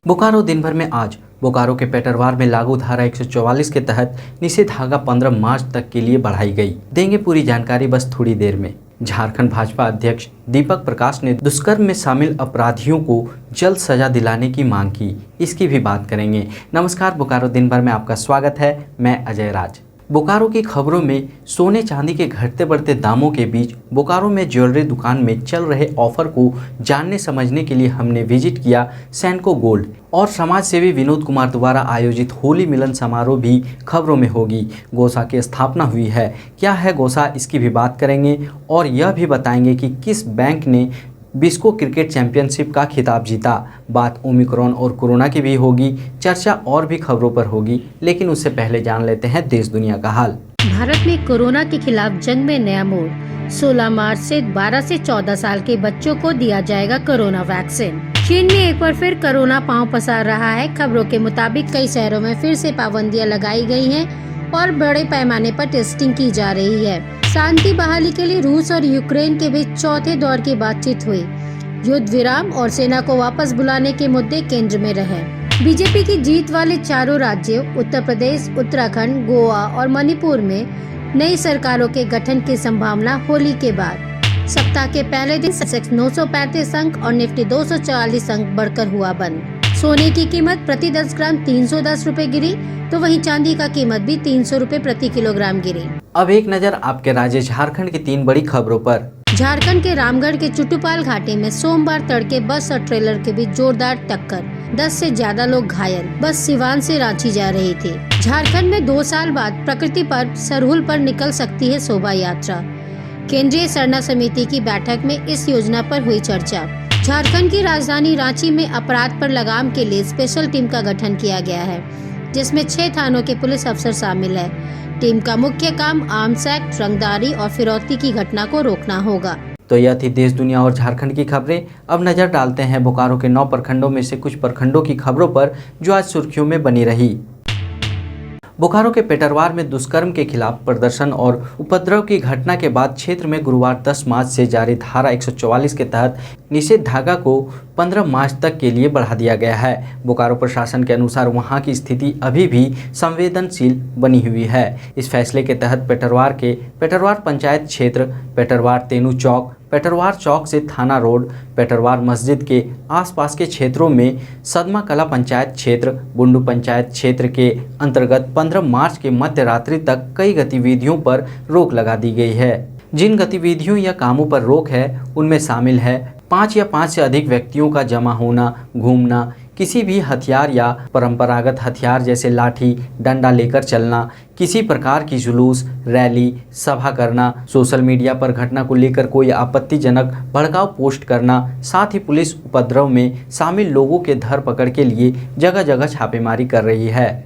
बोकारो दिन भर में आज बोकारो के पेटरवार में लागू धारा 144 के तहत निषेधाज्ञा 15 मार्च तक के लिए बढ़ाई गई। देंगे पूरी जानकारी बस थोड़ी देर में। झारखंड भाजपा अध्यक्ष दीपक प्रकाश ने दुष्कर्म में शामिल अपराधियों को जल्द सजा दिलाने की मांग की, इसकी भी बात करेंगे। नमस्कार, बोकारो दिन भर में आपका स्वागत है। मैं अजय राज। बोकारो की खबरों में सोने चांदी के घटते बढ़ते दामों के बीच बोकारो में ज्वेलरी दुकान में चल रहे ऑफर को जानने समझने के लिए हमने विजिट किया सेनको गोल्ड और समाज सेवी विनोद कुमार द्वारा आयोजित होली मिलन समारोह भी खबरों में होगी। गोसा की स्थापना हुई है, क्या है गोसा, इसकी भी बात करेंगे और यह भी बताएंगे कि किस बैंक ने बिस्को क्रिकेट चैंपियनशिप का खिताब जीता। बात ओमिक्रॉन और कोरोना की भी होगी, चर्चा और भी खबरों पर होगी, लेकिन उससे पहले जान लेते हैं देश दुनिया का हाल। भारत में कोरोना के खिलाफ जंग में नया मोड़। 16 मार्च से 12 से 14 साल के बच्चों को दिया जाएगा कोरोना वैक्सीन। चीन में एक बार फिर कोरोना पांव पसार रहा है। खबरों के मुताबिक कई शहरों में फिर से पाबंदियां लगाई गई हैं और बड़े पैमाने पर टेस्टिंग की जा रही है। शांति बहाली के लिए रूस और यूक्रेन के बीच चौथे दौर की बातचीत हुई। युद्ध विराम और सेना को वापस बुलाने के मुद्दे केंद्र में रहे। बीजेपी की जीत वाले चारों राज्यों उत्तर प्रदेश, उत्तराखंड, गोवा और मणिपुर में नई सरकारों के गठन की संभावना होली के बाद। सप्ताह के पहले दिन सेंसेक्स 935 अंक और निफ्टी 244 अंक बढ़कर हुआ बंद। सोने की कीमत प्रति 10 ग्राम 310 रुपए गिरी, तो वहीं चांदी का कीमत भी 300 रुपए प्रति किलोग्राम गिरी। अब एक नजर आपके राज्य झारखंड की 3 बड़ी खबरों पर। झारखंड के रामगढ़ के चुटुपाल घाटी में सोमवार तड़के बस और ट्रेलर के बीच जोरदार टक्कर, 10 से ज्यादा लोग घायल। बस सिवान से रांची जा रही थी। झारखंड में 2 साल बाद प्रकृति पर्व सरहुल पर निकल सकती है शोभा यात्रा। केंद्रीय सरना समिति की बैठक में इस योजना पर हुई चर्चा। झारखंड की राजधानी रांची में अपराध पर लगाम के लिए स्पेशल टीम का गठन किया गया है, जिसमें 6 थानों के पुलिस अफसर शामिल है। टीम का मुख्य काम आर्म्स एक्ट, रंगदारी और फिरौती की घटना को रोकना होगा। तो यह थी देश दुनिया और झारखंड की खबरें। अब नजर डालते हैं बोकारो के 9 प्रखंडों में से कुछ प्रखंडों की खबरों पर जो आज सुर्खियों में बनी रही। बोकारो के पेटरवार में दुष्कर्म के खिलाफ प्रदर्शन और उपद्रव की घटना के बाद क्षेत्र में गुरुवार 10 मार्च से जारी धारा 144 के तहत निषेधाज्ञा को 15 मार्च तक के लिए बढ़ा दिया गया है। बोकारो प्रशासन के अनुसार वहां की स्थिति अभी भी संवेदनशील बनी हुई है। इस फैसले के तहत पेटरवार पंचायत क्षेत्र, पेटरवार तेनू चौक, पेटरवार चौक से थाना रोड, पेटरवार मस्जिद के आसपास के क्षेत्रों में सदमा कला पंचायत क्षेत्र, बुंडू पंचायत क्षेत्र के अंतर्गत 15 मार्च के मध्य रात्रि तक कई गतिविधियों पर रोक लगा दी गई है। जिन गतिविधियों या कामों पर रोक है उनमें शामिल है 5 या 5 से अधिक व्यक्तियों का जमा होना, घूमना, किसी भी हथियार या परंपरागत हथियार जैसे लाठी, डंडा लेकर चलना, किसी प्रकार की जुलूस, रैली, सभा करना, सोशल मीडिया पर घटना को लेकर कोई आपत्तिजनक भड़काऊ पोस्ट करना, साथ ही पुलिस उपद्रव में शामिल लोगों के धरपकड़ के लिए जगह जगह छापेमारी कर रही है।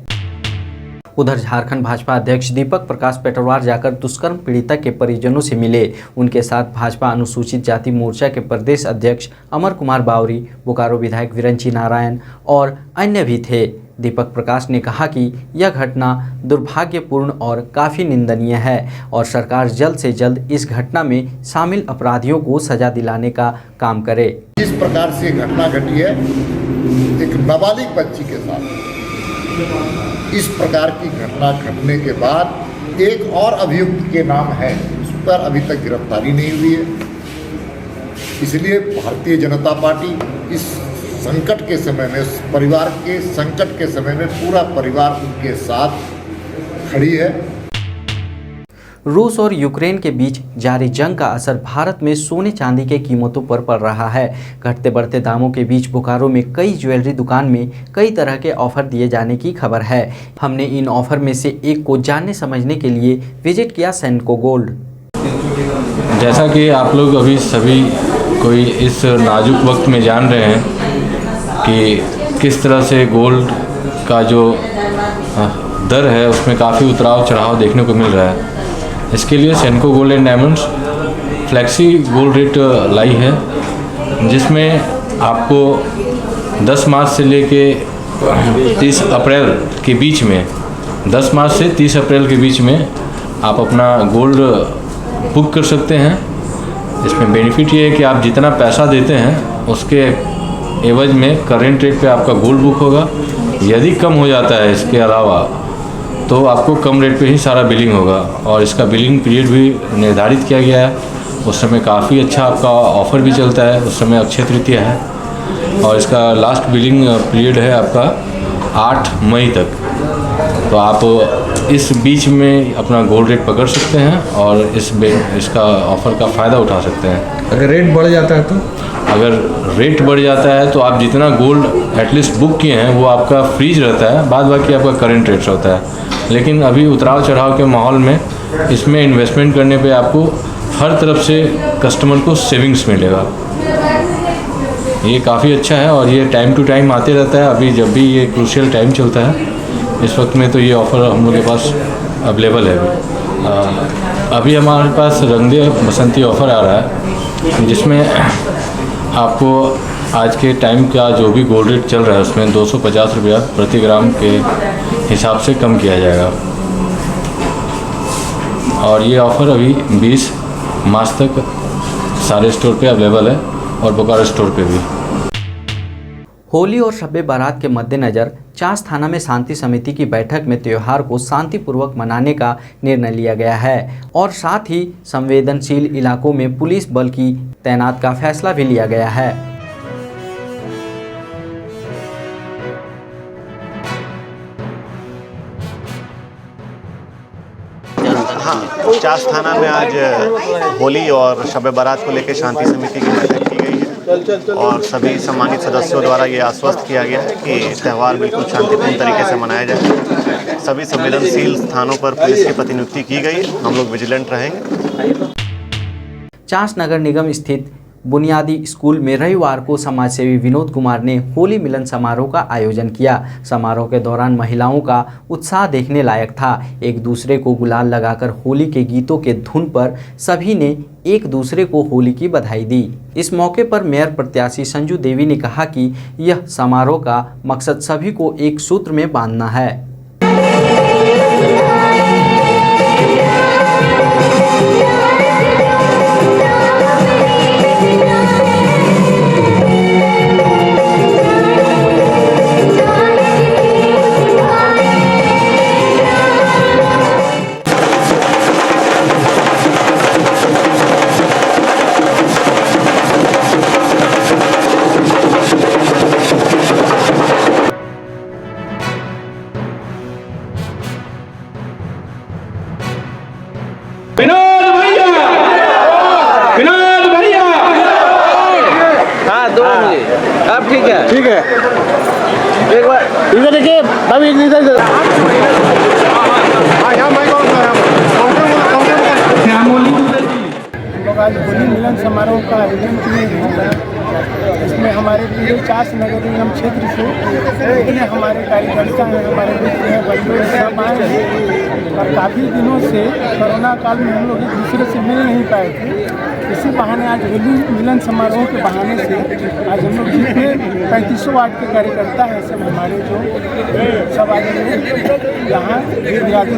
उधर झारखंड भाजपा अध्यक्ष दीपक प्रकाश पेटरवार जाकर दुष्कर्म पीड़िता के परिजनों से मिले। उनके साथ भाजपा अनुसूचित जाति मोर्चा के प्रदेश अध्यक्ष अमर कुमार बावरी, बोकारो विधायक विरंची नारायण और अन्य भी थे। दीपक प्रकाश ने कहा कि यह घटना दुर्भाग्यपूर्ण और काफ़ी निंदनीय है और सरकार जल्द से जल्द इस घटना में शामिल अपराधियों को सजा दिलाने का काम करे। इस प्रकार से घटना घटी है एक नाबालिग बच्ची के साथ। इस प्रकार की घटना घटने के बाद एक और अभियुक्त के नाम है, उस पर अभी तक गिरफ्तारी नहीं हुई है। इसलिए भारतीय जनता पार्टी इस संकट के समय में, उस परिवार के संकट के समय में पूरा परिवार उनके साथ खड़ी है। रूस और यूक्रेन के बीच जारी जंग का असर भारत में सोने चांदी के कीमतों पर पड़ रहा है। घटते बढ़ते दामों के बीच बोकारो में कई ज्वेलरी दुकान में कई तरह के ऑफर दिए जाने की खबर है। हमने इन ऑफर में से एक को जानने समझने के लिए विजिट किया सेनको गोल्ड। जैसा कि आप लोग अभी सभी कोई इस नाजुक वक्त में जान रहे हैं कि किस तरह से गोल्ड का जो दर है उसमें काफ़ी उतराव चढ़ाव देखने को मिल रहा है। इसके लिए Senco gold and diamonds flexi gold rate लाई है, जिसमें आपको 10 मार्च से लेके 30 अप्रैल के बीच में 10 मार्च से 30 अप्रैल के बीच में आप अपना गोल्ड बुक कर सकते हैं। इसमें बेनिफिट ये है कि आप जितना पैसा देते हैं उसके एवज में करेंट रेट पे आपका गोल्ड बुक होगा। यदि कम हो जाता है इसके अलावा तो आपको कम रेट पे ही सारा बिलिंग होगा और इसका बिलिंग पीरियड भी निर्धारित किया गया है। उस समय काफ़ी अच्छा आपका ऑफ़र भी चलता है, उस समय अक्षय तृतीया है और इसका लास्ट बिलिंग पीरियड है आपका 8 मई तक। तो आप इस बीच में अपना गोल्ड रेट पकड़ सकते हैं और इसका ऑफ़र का फ़ायदा उठा सकते हैं। अगर रेट बढ़ जाता है तो? अगर रेट बढ़ जाता है तो आप जितना गोल्ड एटलीस्ट बुक किए हैं वो आपका फ्रीज रहता है, बाद बाकी आपका करंट रेट रहता है। लेकिन अभी उतराव चढ़ाव के माहौल में इसमें इन्वेस्टमेंट करने पे आपको हर तरफ से कस्टमर को सेविंग्स मिलेगा। ये काफ़ी अच्छा है और ये टाइम टू टाइम आते रहता है। अभी जब भी ये क्रूशियल टाइम चलता है इस वक्त में तो ये ऑफ़र हम लोग के पास अवेलेबल है। अभी हमारे पास रंग दे बसंती ऑफ़र आ रहा है जिसमें आपको आज के टाइम का जो भी गोल्ड रेट चल रहा है उसमें 250 रुपया प्रति ग्राम के हिसाब से कम किया जाएगा और ये ऑफ़र अभी 20 मार्च तक सारे स्टोर पे अवेलेबल है और बोकारो स्टोर पे भी। होली और शब बारात के मद्देनज़र चास थाना में शांति समिति की बैठक में त्यौहार को शांतिपूर्वक मनाने का निर्णय लिया गया है और साथ ही संवेदनशील इलाकों में पुलिस बल की तैनात का फैसला भी लिया गया है। हाँ, चास थाना में आज होली और शब बारात को लेकर शांति समिति की बैठक की गई है और सभी सम्मानित सदस्यों द्वारा ये आश्वस्त किया गया है कि त्यौहार बिल्कुल शांतिपूर्ण तरीके से मनाया जाए। सभी संवेदनशील स्थानों पर पुलिस की प्रतिनियुक्ति की गई, हम लोग विजिलेंट रहेंगे। चास नगर निगम स्थित बुनियादी स्कूल में रविवार को समाजसेवी विनोद कुमार ने होली मिलन समारोह का आयोजन किया। समारोह के दौरान महिलाओं का उत्साह देखने लायक था। एक दूसरे को गुलाल लगाकर होली के गीतों के धुन पर सभी ने एक दूसरे को होली की बधाई दी। इस मौके पर मेयर प्रत्याशी संजू देवी ने कहा कि यह समारोह का मकसद सभी को एक सूत्र में बांधना है। ठीक है एक बार इधर देखिए अभी इधर लोग आज होली मिलन समारोह का आयोजन किए हैं। इसमें हमारे पूरे चास नगर निगम क्षेत्र से जितने हमारे कार्यकर्ता हैं, हमारे मित्र हैं, बच्चे सब आए हैं और काफ़ी दिनों से कोरोना काल में हम लोग एक दूसरे से मिल नहीं पाए थे। इसी बहाने आज होली मिलन समारोह के बहाने से आज हम लोग जितने 3500 वार्ड के कार्यकर्ता हैं सब हमारे जो सब आज यहाँ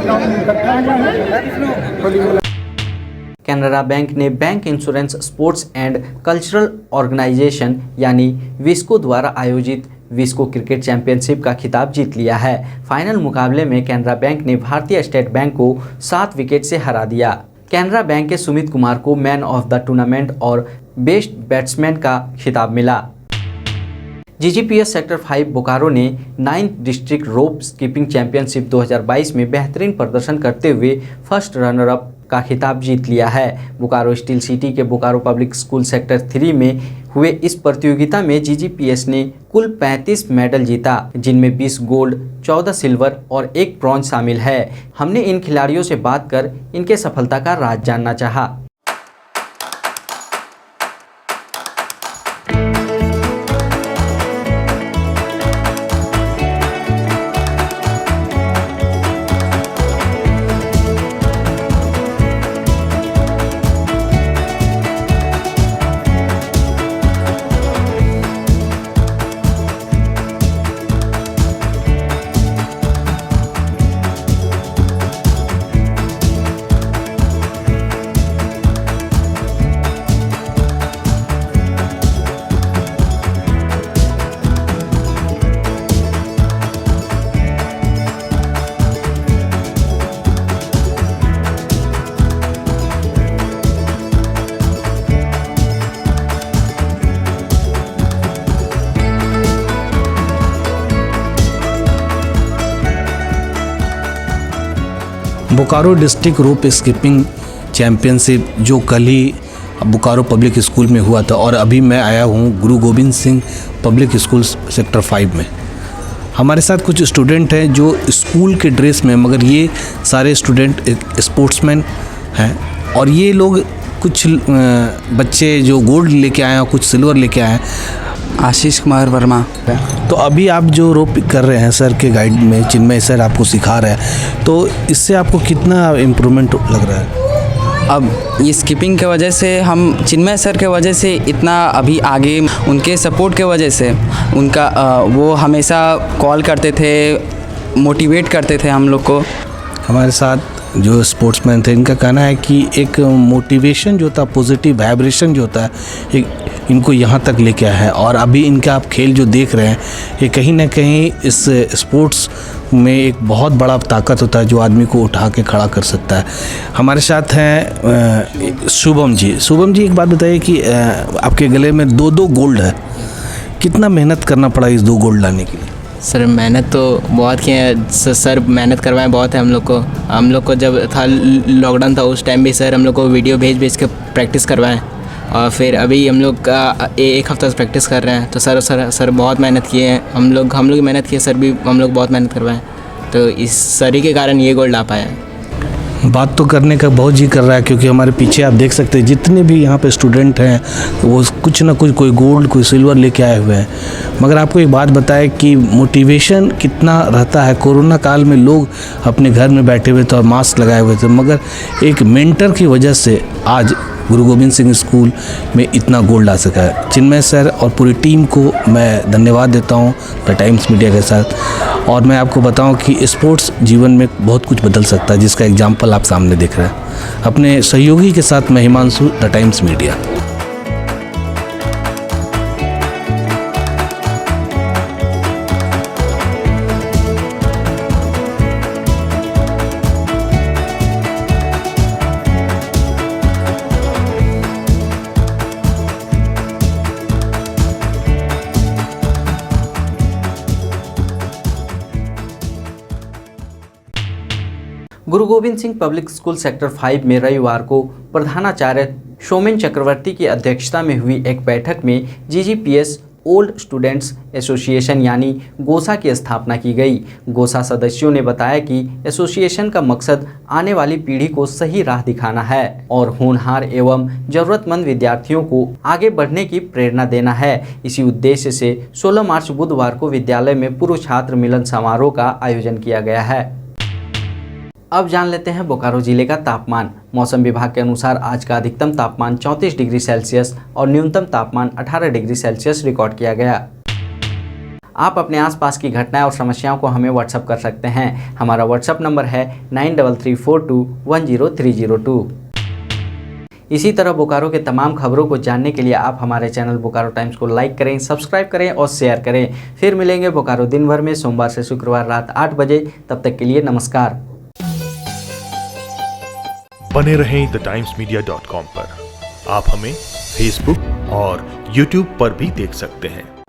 गाँव में इकट्ठा हुए हैं होली मिलन। कैनरा बैंक ने bank insurance sports and cultural organization यानी विस्को द्वारा आयोजित विस्को क्रिकेट चैंपियनशिप का खिताब जीत लिया है। फाइनल मुकाबले में कैनरा बैंक ने भारतीय स्टेट बैंक को 7 विकेट से हरा दिया। कैनरा बैंक के सुमित कुमार को मैन ऑफ द टूर्नामेंट और बेस्ट बैट्समैन का खिताब मिला। जीजीपीएस सेक्टर 5 बोकारो ने 9th डिस्ट्रिक्ट रोप स्कीपिंग चैंपियनशिप 2022 में बेहतरीन प्रदर्शन करते हुए फर्स्ट रनर अप का खिताब जीत लिया है। बोकारो स्टील सिटी के बोकारो पब्लिक स्कूल सेक्टर 3 में हुए इस प्रतियोगिता में जीजीपीएस ने कुल 35 मेडल जीता, जिनमें 20 गोल्ड, 14 सिल्वर और 1 ब्रॉन्ज शामिल है। हमने इन खिलाड़ियों से बात कर इनके सफलता का राज जानना चाहा। बोकारो डिस्ट्रिक्ट रोप स्किपिंग चैम्पियनशिप जो कल ही बोकारो पब्लिक स्कूल में हुआ था और अभी मैं आया हूँ गुरु Gobind Singh public school sector 5 में। हमारे साथ कुछ स्टूडेंट हैं जो स्कूल के ड्रेस में, मगर ये सारे स्टूडेंट स्पोर्ट्समैन हैं और ये लोग कुछ बच्चे जो गोल्ड लेके आए हैं, कुछ सिल्वर लेके आए हैं। आशीष कुमार वर्मा। तो अभी आप जो रोप कर रहे हैं सर के गाइड में, चिन्मय सर आपको सिखा रहे हैं, तो इससे आपको कितना इम्प्रूवमेंट लग रहा है? अब ये स्किपिंग के वजह से हम चिन्मय सर के वजह से इतना अभी आगे, उनके सपोर्ट के वजह से उनका वो हमेशा कॉल करते थे, मोटिवेट करते थे हम लोग को। हमारे साथ जो स्पोर्ट्समैन थे इनका कहना है कि एक मोटिवेशन जो था, पॉजिटिव वाइब्रेशन जो होता है, एक इनको यहाँ तक लेके आया है और अभी इनका आप खेल जो देख रहे हैं ये कहीं ना कहीं इस स्पोर्ट्स में एक बहुत बड़ा ताकत होता है जो आदमी को उठा के खड़ा कर सकता है। हमारे साथ हैं शुभम जी। शुभम जी, एक बात बताइए कि आपके गले में 2 गोल्ड है, कितना मेहनत करना पड़ा इस 2 गोल्ड लाने के लिए? सर मेहनत तो बहुत की है सर, मेहनत करवाएं बहुत है हम लोग को जब था लॉकडाउन था उस टाइम भी सर हम लोग को वीडियो भेज के प्रैक्टिस करवाएं और फिर अभी हम लोग का 1 हफ्ता से प्रैक्टिस कर रहे हैं। तो सर बहुत मेहनत किए हैं हम लोग मेहनत किए, सर भी हम लोग बहुत मेहनत करवाएं, तो इस सर ही के कारण ये गोल्ड आ पाया है। बात तो करने का बहुत जी कर रहा है क्योंकि हमारे पीछे आप देख सकते हैं जितने भी यहाँ पे स्टूडेंट हैं वो कुछ ना कुछ, कोई गोल्ड कोई सिल्वर लेके आए हुए हैं। मगर आपको एक बात बताएं कि मोटिवेशन कितना रहता है। कोरोना काल में लोग अपने घर में बैठे हुए थे और मास्क लगाए हुए थे, मगर एक मेंटर की वजह से आज गुरु गोविंद सिंह स्कूल में इतना गोल्ड आ सका है। चिन्मय सर और पूरी टीम को मैं धन्यवाद देता हूँ द टाइम्स मीडिया के साथ। और मैं आपको बताऊं कि स्पोर्ट्स जीवन में बहुत कुछ बदल सकता है, जिसका एग्जाम्पल आप सामने देख रहे हैं। अपने सहयोगी के साथ मैं Himanshu, the Times media. Guru Gobind Singh public school sector 5 में रविवार को प्रधानाचार्य सोमेन चक्रवर्ती की अध्यक्षता में हुई एक बैठक में जीजीपीएस ओल्ड स्टूडेंट्स एसोसिएशन यानी गोसा की स्थापना की गई। गोसा सदस्यों ने बताया कि एसोसिएशन का मकसद आने वाली पीढ़ी को सही राह दिखाना है और होनहार एवं जरूरतमंद विद्यार्थियों को आगे बढ़ने की प्रेरणा देना है। इसी उद्देश्य से 16 मार्च बुधवार को विद्यालय में पूर्व छात्र मिलन समारोह का आयोजन किया गया है। अब जान लेते हैं बोकारो जिले का तापमान। मौसम विभाग के अनुसार आज का अधिकतम तापमान 34 डिग्री सेल्सियस और न्यूनतम तापमान 18 डिग्री सेल्सियस रिकॉर्ड किया गया। आप अपने आसपास की घटनाएं और समस्याओं को हमें व्हाट्सएप कर सकते हैं। हमारा व्हाट्सएप नंबर है 9334210302। इसी तरह बोकारो के तमाम खबरों को जानने के लिए आप हमारे चैनल बोकारो टाइम्स को लाइक करें, सब्सक्राइब करें और शेयर करें। फिर मिलेंगे बोकारो दिन भर में सोमवार से शुक्रवार रात 8 बजे। तब तक के लिए नमस्कार। बने रहें thetimes.media.com पर। आप हमें फेसबुक और यूट्यूब पर भी देख सकते हैं।